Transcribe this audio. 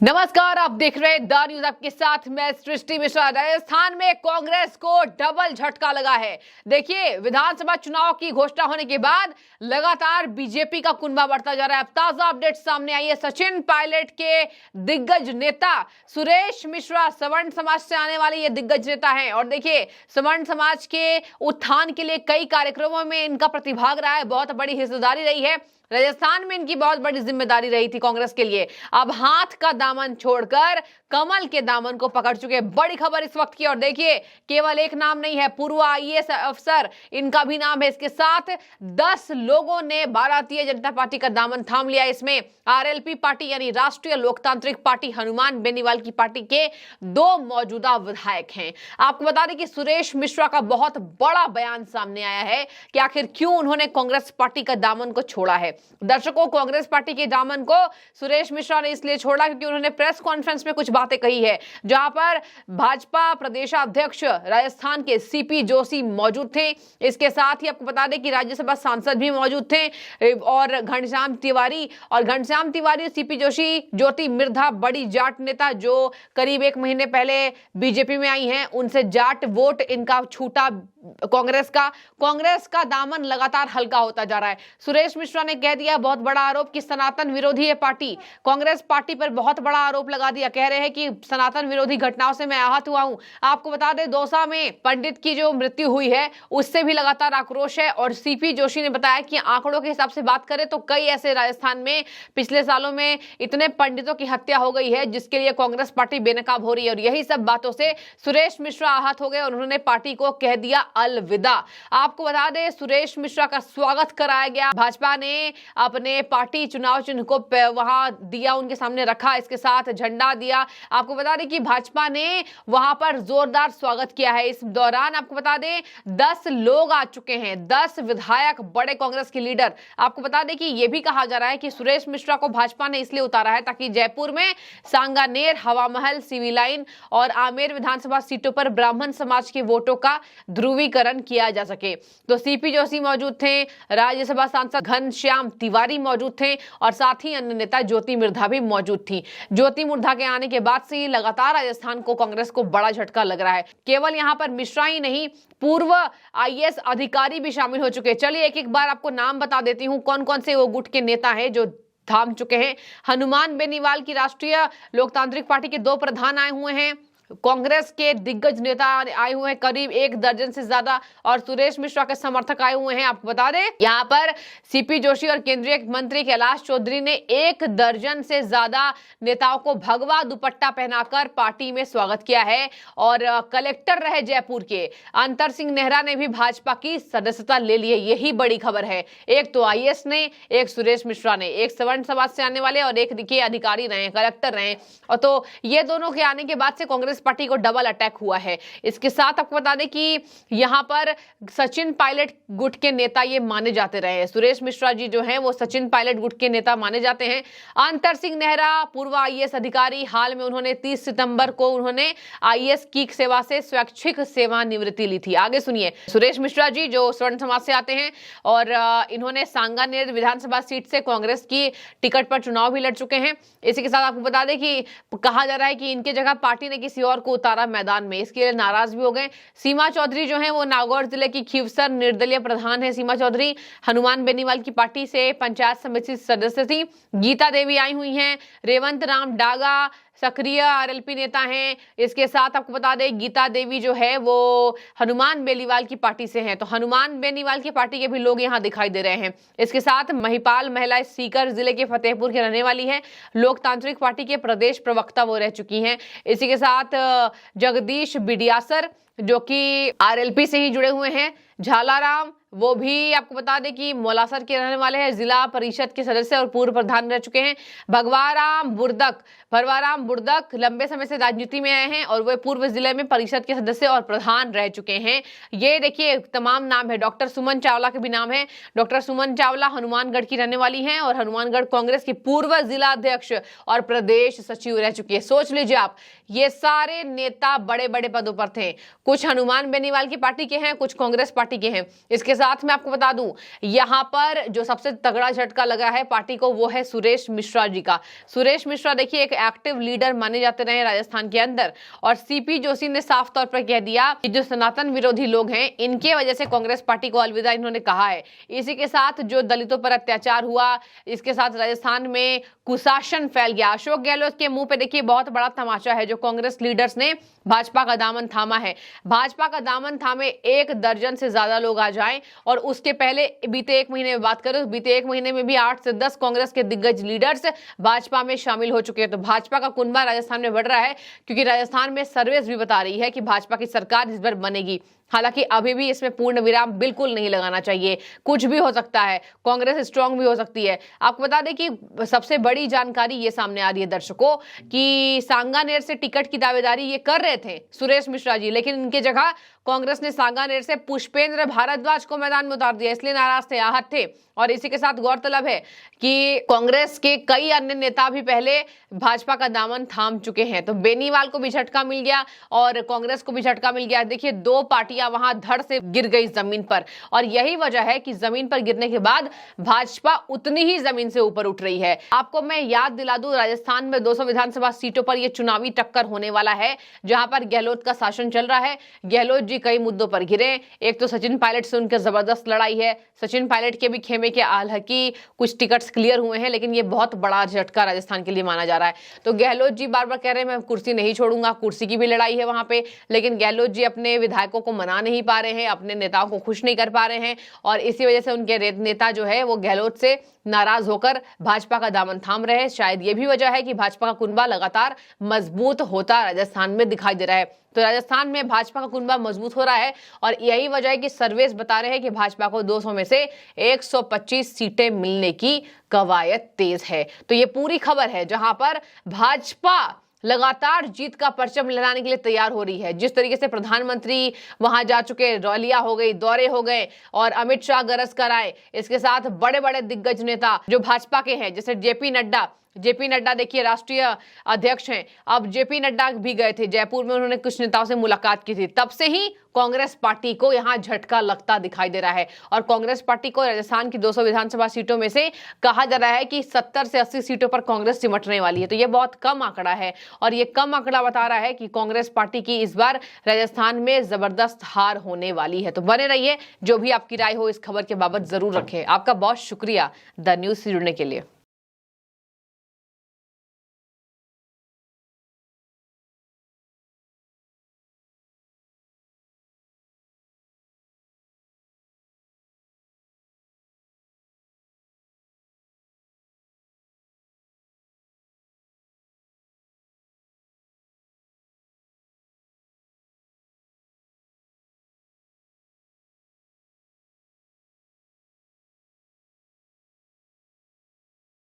नमस्कार, आप देख रहे हैं द न्यूज। आपके साथ मैं सृष्टि मिश्रा। राजस्थान में कांग्रेस को डबल झटका लगा है। देखिए, विधानसभा चुनाव की घोषणा होने के बाद लगातार बीजेपी का कुनबा बढ़ता जा रहा है। अब ताजा अपडेट सामने आई है। सचिन पायलट के दिग्गज नेता सुरेश मिश्रा सवर्ण समाज से आने वाले ये दिग्गज नेता हैं और देखिए, सवर्ण समाज के उत्थान के लिए कई कार्यक्रमों में इनका प्रतिभाग रहा है। बहुत बड़ी हिस्सेदारी रही है। राजस्थान में इनकी बहुत बड़ी जिम्मेदारी रही थी कांग्रेस के लिए। अब हाथ का दामन छोड़कर कमल के दामन को पकड़ चुके। बड़ी खबर इस वक्त की। और देखिए, केवल एक नाम नहीं है, पूर्व आईएएस अफसर इनका भी नाम है। इसके साथ 10 लोगों ने भारतीय जनता पार्टी का दामन थाम लिया। इसमें आरएलपी पार्टी यानी राष्ट्रीय लोकतांत्रिक पार्टी हनुमान बेनीवाल की पार्टी के 2 मौजूदा विधायक हैं। आपको बता दें कि सुरेश मिश्रा का बहुत बड़ा बयान सामने आया है कि आखिर क्यों उन्होंने कांग्रेस पार्टी का दामन को छोड़ा है। दर्शकों, कांग्रेस पार्टी के दामन को सुरेश मिश्रा ने इसलिए छोड़ा क्योंकि उन्होंने प्रेस कॉन्फ्रेंस में कुछ बातें कही है, जहां पर भाजपा प्रदेशाध्यक्ष राजस्थान के सीपी जोशी मौजूद थे। इसके साथ ही आपको बता दें कि राज्यसभा सांसद भी मौजूद थे और घनश्याम तिवारी और सीपी जोशी, ज्योति मिर्धा, बड़ी जाट नेता जो करीब 1 महीने पहले बीजेपी में आई हैं, उनसे जाट वोट इनका छूटा कांग्रेस का दामन लगातार हल्का होता जा रहा है। सुरेश मिश्रा ने कह दिया बहुत बड़ा आरोप कि सनातन विरोधी है पार्टी। कांग्रेस पार्टी पर बहुत बड़ा आरोप लगा दिया। कह रहे हैं कि सनातन विरोधी घटनाओं से मैं आहत हुआ हूं। आपको बता दें, दौसा में पंडित की जो मृत्यु हुई है उससे भी लगातार आक्रोश है। और सीपी जोशी ने बताया कि आंकड़ों के हिसाब से बात करें तो कई ऐसे राजस्थान में पिछले सालों में इतने पंडितों की हत्या हो गई है जिसके लिए कांग्रेस पार्टी बेनकाब हो रही है। और यही सब बातों से सुरेश मिश्रा आहत हो गए और उन्होंने पार्टी को कह दिया अलविदा। आपको बता दें, सुरेश मिश्रा का स्वागत कराया गया। भाजपा ने अपने पार्टी चुनाव चिन्ह को वहां दिया, उनके सामने रखा, इसके साथ झंडा दिया। आपको बता दें कि भाजपा ने वहां पर जोरदार स्वागत किया है। इस दौरान आपको बता दें 10 लोग आ चुके हैं, 10 विधायक, बड़े कांग्रेस के लीडर। आपको बता दें कि यह भी कहा जा रहा है कि सुरेश मिश्रा को भाजपा ने इसलिए उतारा है ताकि जयपुर में सांगानेर, हवा महल, सिविल लाइन और आमेर विधानसभा सीटों पर ब्राह्मण समाज के वोटों का ध्रुवीकरण किया जा सके। तो सीपी जोशी मौजूद थे, राज्यसभा सांसद घनश्याम तिवारी मौजूद थे और साथ ही अन्य नेता ज्योति मिर्धा भी मौजूद थी। ज्योति मिर्धा के आने के बाद से लगातार राजस्थान को कांग्रेस को बड़ा झटका लग रहा है। केवल यहां पर मिश्रा ही नहीं, पूर्व आईएएस अधिकारी भी शामिल हो चुके हैं। चलिए एक बार आपको नाम बता देती हूं कौन कौन से वो गुट के नेता हैं जो थाम चुके हैं। हनुमान बेनीवाल की राष्ट्रीय लोकतांत्रिक पार्टी के 2 प्रधान आए हुए हैं। कांग्रेस के दिग्गज नेता आए हुए हैं, करीब 1 दर्जन से ज्यादा, और सुरेश मिश्रा के समर्थक आए हुए हैं। आपको बता दें, यहां पर सीपी जोशी और केंद्रीय मंत्री कैलाश चौधरी ने 1 दर्जन से ज्यादा नेताओं को भगवा दुपट्टा पहनाकर पार्टी में स्वागत किया है। और कलेक्टर रहे जयपुर के अंतर सिंह नेहरा ने भी भाजपा की सदस्यता ले ली है। यही बड़ी खबर है। एक तो आईएएस ने, एक सुरेश मिश्रा ने, एक सवर्ण समाज से आने वाले और एक देखिए अधिकारी रहे, कलेक्टर रहे। और तो ये दोनों के आने के बाद से कांग्रेस पार्टी को डबल अटैक हुआ है। इसके साथ आपको बता दें कि यहां पर सचिन पायलट गुट के नेता ये माने जाते रहे हैं। सुरेश मिश्रा जी जो हैं वो सचिन पायलट गुट के नेता माने जाते हैं। अंतर सिंह नेहरा, पूर्व आईएएस अधिकारी, हाल में उन्होंने 30 सितंबर को उन्होंने आईएएस की सेवा से स्वैच्छिक सेवानिवृत्ति ली थी। आगे सुनिए, सुरेश मिश्रा जी जो स्वर्ण समाज से आते हैं और इन्होंने सांगानेर विधानसभा सीट से कांग्रेस की टिकट पर चुनाव भी लड़ चुके हैं। इसी के साथ आपको बता दें कि कहा जा रहा है कि इनके जगह पार्टी ने किसी और को उतारा मैदान में, इसके लिए नाराज भी हो गए। सीमा चौधरी जो है वो नागौर जिले की खीवसर निर्दलीय प्रधान है। सीमा चौधरी हनुमान बेनीवाल की पार्टी से पंचायत समिति सदस्य थी। गीता देवी आई हुई हैं। रेवंत राम डागा सक्रिय आरएलपी नेता हैं। इसके साथ आपको बता दें, गीता देवी जो है वो हनुमान बेनीवाल की पार्टी से हैं। तो हनुमान बेनीवाल की पार्टी के भी लोग यहां दिखाई दे रहे हैं। इसके साथ महिपाल महिला सीकर जिले के फतेहपुर की रहने वाली है। लोकतांत्रिक पार्टी के प्रदेश प्रवक्ता वो रह चुकी हैं। इसी के साथ जगदीश बिडियासर जो कि आरएलपी से ही जुड़े हुए हैं। झालाराम वो भी आपको बता दें कि मोलासर के रहने वाले हैं, जिला परिषद के सदस्य और पूर्व प्रधान रह चुके हैं। भरवाराम बुर्दक लंबे समय से राजनीति में आए हैं और वे पूर्व जिले में परिषद के सदस्य और प्रधान रह चुके हैं। ये देखिए तमाम नाम है। डॉक्टर सुमन चावला के भी नाम है। डॉक्टर सुमन चावला हनुमानगढ़ की रहने वाली हैं और हनुमानगढ़ कांग्रेस की पूर्व जिला अध्यक्ष और प्रदेश सचिव रह चुकी है। सोच लीजिए आप, ये सारे नेता बड़े बड़े पदों पर थे। कुछ हनुमान बेनीवाल की पार्टी के हैं, कुछ कांग्रेस पार्टी के हैं। इसके साथ मैं आपको बता दूं, यहां पर जो सबसे तगड़ा झटका लगा है पार्टी को वो है सुरेश मिश्रा जी का। सुरेश मिश्रा देखिए एक एक्टिव लीडर माने जाते रहे राजस्थान के अंदर, और सीपी जोशी ने साफ तौर पर कह दिया कि जो सनातन विरोधी लोग हैं इनके वजह से कांग्रेस पार्टी को अलविदा इन्होंने कहा है। इसी के साथ जो दलितों पर अत्याचार हुआ, इसके साथ राजस्थान में कुशासन फैल गया। अशोक गहलोत के मुंह पे देखिए बहुत बड़ा तमाचा है, जो कांग्रेस लीडर्स ने भाजपा का दामन थामा है। भाजपा का दामन थामे 1 दर्जन से ज्यादा लोग आ जाएं, और उसके पहले बीते 1 महीने में बात करें तो बीते 1 महीने में भी 8 से 10 कांग्रेस के दिग्गज लीडर्स भाजपा में शामिल हो चुके हैं। तो भाजपा का कुनबा राजस्थान में बढ़ रहा है, क्योंकि राजस्थान में सर्वेस भी बता रही है कि भाजपा की सरकार इस बार बनेगी। हालांकि अभी भी इसमें पूर्ण विराम बिल्कुल नहीं लगाना चाहिए, कुछ भी हो सकता है, कांग्रेस स्ट्रांग भी हो सकती है। आपको बता दें कि सबसे बड़ी जानकारी ये सामने आ रही है दर्शकों कि सांगानेर से टिकट की दावेदारी ये कर रहे थे सुरेश मिश्रा जी, लेकिन इनके जगह कांग्रेस ने सांगानेर से पुष्पेंद्र भारद्वाज को मैदान में उतार दिया, इसलिए नाराज थे, आहत थे। और इसी के साथ गौरतलब है कि कांग्रेस के कई अन्य नेता भी पहले भाजपा का दामन थाम चुके हैं। तो बेनीवाल को भी झटका मिल गया और कांग्रेस को भी झटका मिल गया। देखिए 2 पार्टियां वहां धड़ से गिर गई जमीन पर, और यही वजह है कि जमीन पर गिरने के बाद भाजपा उतनी ही जमीन से ऊपर उठ रही है। आपको मैं याद दिला दूं, राजस्थान में 200 विधानसभा सीटों पर यह चुनावी टक्कर होने वाला है, जहां पर गहलोत का शासन चल रहा है। गहलोत जी कई मुद्दों पर घिरे, एक तो सचिन पायलट से उनकी जबरदस्त लड़ाई है। सचिन पायलट के भी खेमे के हालांकि कुछ टिकट्स क्लियर हुए हैं, लेकिन ये बहुत बड़ा झटका राजस्थान के लिए माना जा रहा है। तो गहलोत जी बार बार कह रहे हैं मैं कुर्सी नहीं छोड़ूंगा, कुर्सी की भी लड़ाई है वहां पे, लेकिन गहलोत जी अपने विधायकों को मना नहीं पा रहे हैं, अपने नेताओं को खुश नहीं कर पा रहे हैं, और इसी वजह से उनके नेता जो है वो गहलोत से नाराज होकर भाजपा का दामन थाम रहे हैं। शायद ये भी वजह है कि भाजपा का कुनबा लगातार मजबूत होता राजस्थान में दिखाई दे रहा है। तो राजस्थान में भाजपा का कुनबा मजबूत हो रहा है, और यही वजह है कि सर्वेस बता रहे हैं कि भाजपा को 200 में से 125 सीटें मिलने की कवायद तेज है। तो ये पूरी खबर है जहां पर भाजपा लगातार जीत का परचम लहराने के लिए तैयार हो रही है। जिस तरीके से प्रधानमंत्री वहां जा चुके, रैलियां हो गई, दौरे हो गए, और अमित शाह गरज कर आए, इसके साथ बड़े बड़े दिग्गज नेता जो भाजपा के हैं, जैसे जेपी नड्डा देखिए राष्ट्रीय अध्यक्ष हैं। अब जेपी नड्डा भी गए थे जयपुर में, उन्होंने कुछ नेताओं से मुलाकात की थी। तब से ही कांग्रेस पार्टी को यहां झटका लगता दिखाई दे रहा है, और कांग्रेस पार्टी को राजस्थान की 200 विधानसभा सीटों में से कहा जा रहा है कि 70 से 80 सीटों पर कांग्रेस सिमटने वाली है। तो यह बहुत कम आंकड़ा है, और यह कम आंकड़ा बता रहा है कि कांग्रेस पार्टी की इस बार राजस्थान में जबरदस्त हार होने वाली है। तो बने रहिए, जो भी आपकी राय हो इस खबर के बाबत जरूर रखें। आपका बहुत शुक्रिया द न्यूज से जुड़ने के लिए।